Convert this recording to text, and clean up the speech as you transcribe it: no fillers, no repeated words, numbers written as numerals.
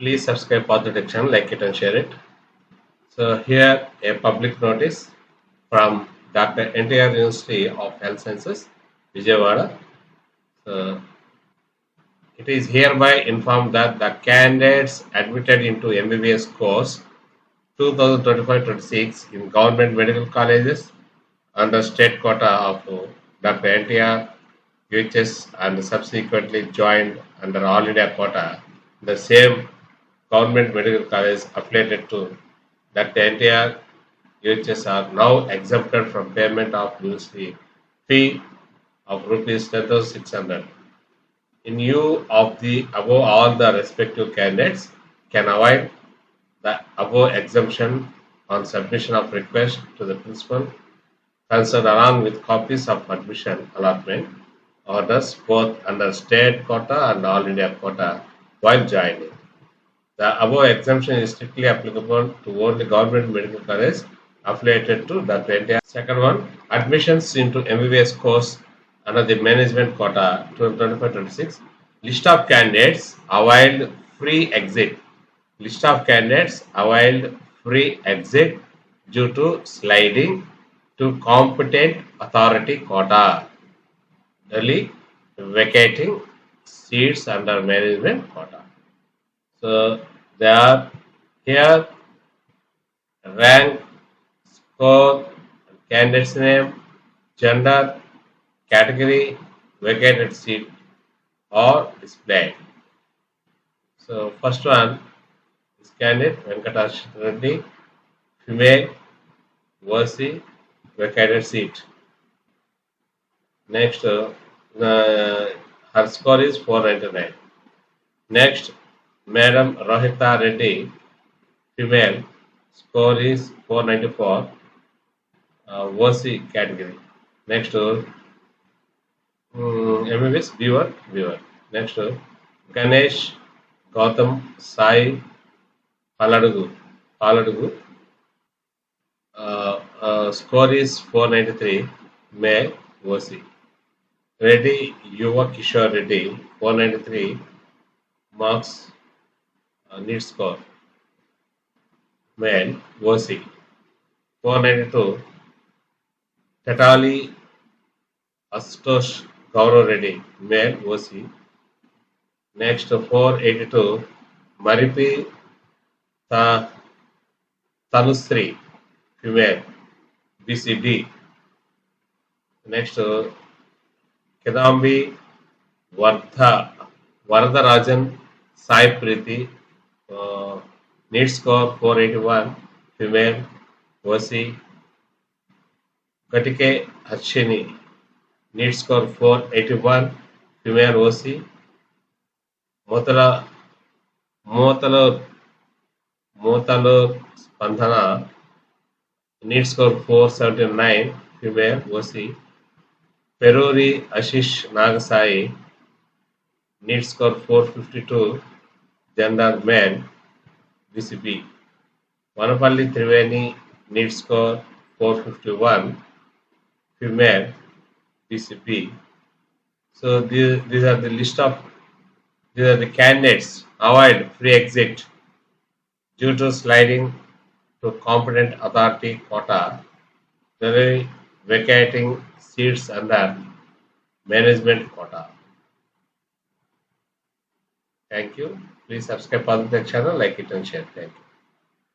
Please subscribe Positive channel, like it and share it. So here a public notice from Dr. NTR University of Health Sciences, Vijayawada. So it is hereby informed that the candidates admitted into MBBS course 2025-26 in government medical colleges under state quota of Dr. NTR UHS and subsequently joined under All India quota the same government medical college affiliated to Dr. NTR UHS are now exempted from payment of university fee of rupees 10,600. In view of the above, all the respective candidates can avoid the above exemption on submission of request to the principal concerned along with copies of admission allotment orders both under state quota and all India quota while joining. The above exemption is strictly applicable to only government medical colleges affiliated to Dr. NTR. Second one, admissions into MBBS course under the management quota 2025-26. List of candidates availed free exit. List of candidates availed free exit due to sliding to competent authority quota, early vacating seats under management quota. So they are here rank, score, candidate's name, gender, category, vacated seat are displayed. So first one is candidate Venkatash Reddy, female, Versi, vacated seat. Next, her score is 499. Next, Madam Rohita Reddy, female, score is 494, Versi category. Next, MBBS viewer. Next, Ganesh Gautam Sai Paladugu. Score is 493, male, Versi. Reddy Yuva Kishore Reddy, 493 marks, need score, male, Versi. 492 Tatali Astosh Gaurav Reddy, male, Versi. Next, 482 Maripi Tanusri, female, BCD. Next, Kedambi Varadarajan Sai Priti, need score 481, female, Versi. Katike Harshini, need score 481, female, Versi. Motala Spandana, need score 479, female, Versi. Peruri Ashish Nagasai, need score 452, gender male, BCB. Vanapalli Triveni, need score 451, female, BCB. So these are the candidates avoid free exit due to sliding to competent authority quota, they vacating seats under management quota. Thank you. Please subscribe to the channel, like it and share. Thank you.